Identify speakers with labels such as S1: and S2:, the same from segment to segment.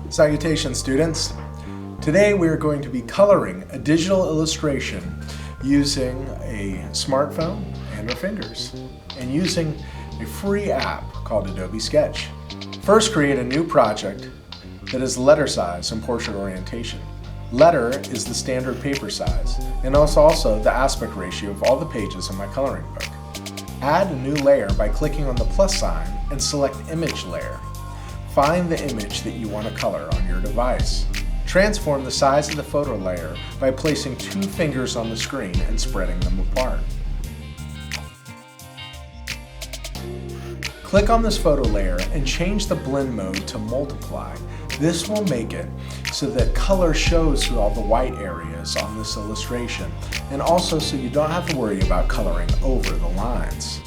S1: Salutations, students. Today we are going to be coloring a digital illustration using a smartphone and our fingers, and using a free app called Adobe Sketch. First, create a new project that is letter size and portrait orientation. Letter is the standard paper size, and also the aspect ratio of all the pages in my coloring book. Add a new layer by clicking on the plus sign and select Image Layer. Find the image that you want to color on your device. Transform the size of the photo layer by placing 2 fingers on the screen and spreading them apart. Click on this photo layer and change the blend mode to multiply. This will make it so that color shows through all the white areas on this illustration, and also so you don't have to worry about coloring over the lines.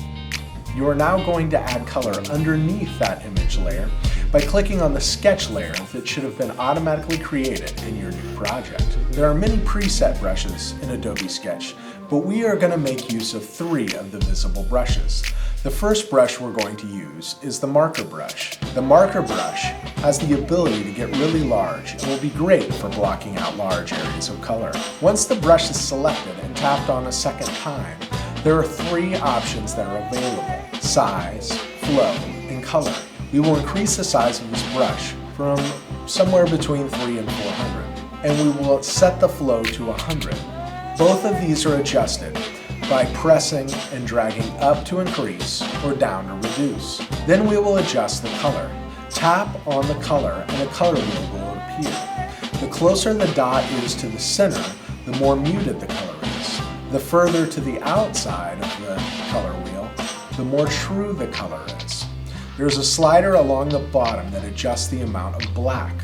S1: You are now going to add color underneath that image layer by clicking on the sketch layer that should have been automatically created in your new project. There are many preset brushes in Adobe Sketch, but we are going to make use of 3 of the visible brushes. The first brush we're going to use is the marker brush. The marker brush has the ability to get really large and will be great for blocking out large areas of color. Once the brush is selected and tapped on a second time, there are 3 options that are available: size, flow, and color. We will increase the size of this brush from somewhere between 3 and 400, and we will set the flow to 100. Both of these are adjusted by pressing and dragging up to increase or down to reduce. Then we will adjust the color. Tap on the color and a color wheel will appear. The closer the dot is to the center, the more muted the color is. The further to the outside of the color wheel, the more true the color is. There's a slider along the bottom that adjusts the amount of black.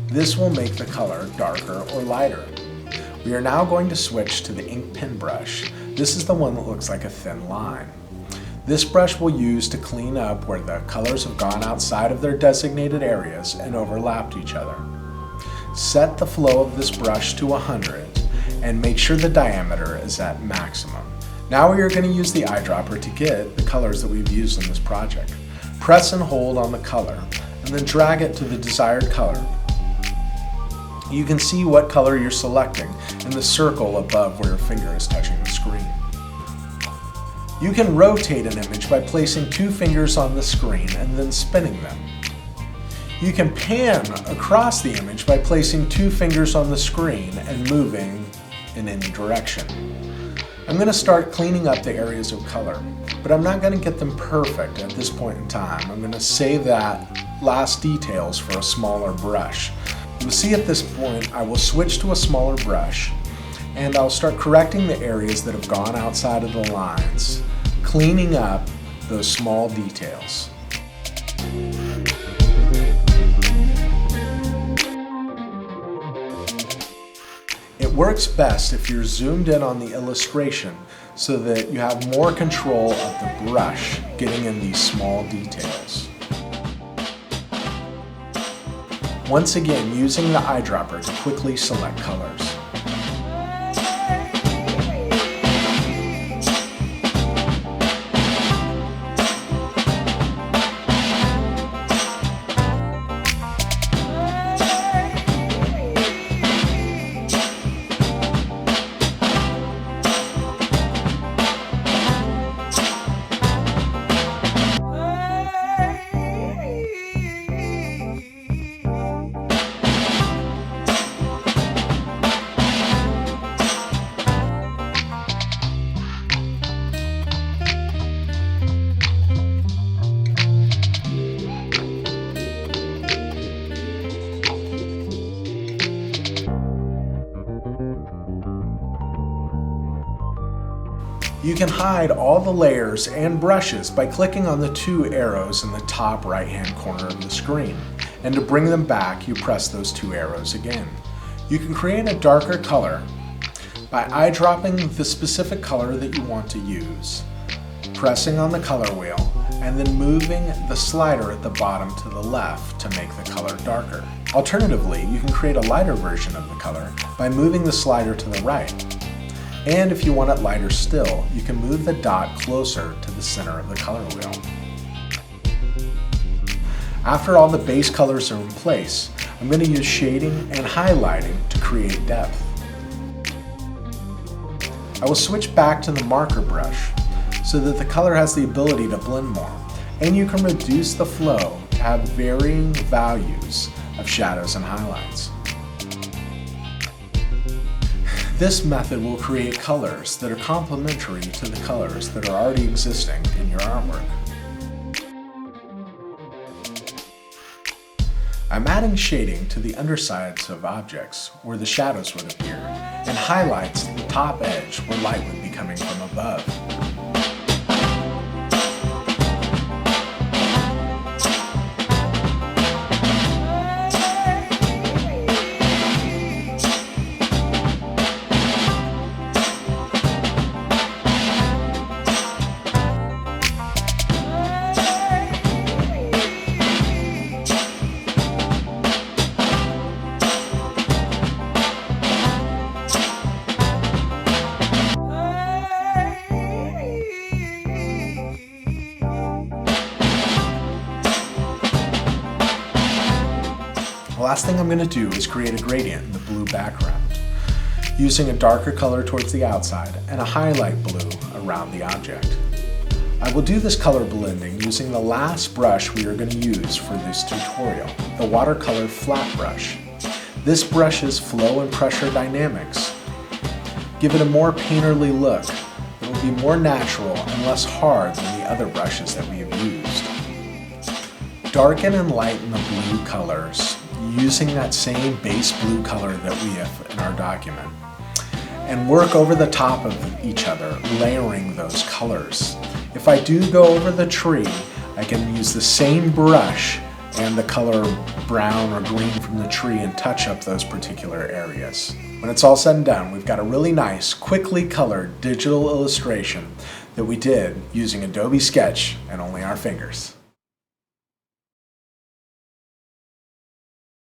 S1: This will make the color darker or lighter. We are now going to switch to the ink pen brush. This is the one that looks like a thin line. This brush we'll use to clean up where the colors have gone outside of their designated areas and overlapped each other. Set the flow of this brush to 100 and make sure the diameter is at maximum. Now we are going to use the eyedropper to get the colors that we've used in this project. Press and hold on the color and then drag it to the desired color. You can see what color you're selecting in the circle above where your finger is touching the screen. You can rotate an image by placing 2 fingers on the screen and then spinning them. You can pan across the image by placing 2 fingers on the screen and moving in any direction. I'm going to start cleaning up the areas of color, but I'm not going to get them perfect at this point in time. I'm going to save that last details for a smaller brush. You'll see at this point I will switch to a smaller brush and I'll start correcting the areas that have gone outside of the lines, cleaning up those small details. It works best if you're zoomed in on the illustration so that you have more control of the brush getting in these small details. Once again, using the eyedropper to quickly select colors. You can hide all the layers and brushes by clicking on the 2 arrows in the top right-hand corner of the screen. And to bring them back, you press those 2 arrows again. You can create a darker color by eyedropping the specific color that you want to use, pressing on the color wheel, and then moving the slider at the bottom to the left to make the color darker. Alternatively, you can create a lighter version of the color by moving the slider to the right. And if you want it lighter still, you can move the dot closer to the center of the color wheel. After all the base colors are in place, I'm going to use shading and highlighting to create depth. I will switch back to the marker brush so that the color has the ability to blend more, and you can reduce the flow to have varying values of shadows and highlights. This method will create colors that are complementary to the colors that are already existing in your artwork. I'm adding shading to the undersides of objects where the shadows would appear, and highlights the top edge where light would be coming from above. The last thing I'm going to do is create a gradient in the blue background, using a darker color towards the outside and a highlight blue around the object. I will do this color blending using the last brush we are going to use for this tutorial, the watercolor flat brush. This brush's flow and pressure dynamics give it a more painterly look that will be more natural and less hard than the other brushes that we have used. Darken and lighten the blue colors using that same base blue color that we have in our document, and work over the top of each other, layering those colors. If I do go over the tree, I can use the same brush and the color brown or green from the tree and touch up those particular areas. When it's all said and done, we've got a really nice, quickly colored digital illustration that we did using Adobe Sketch and only our fingers.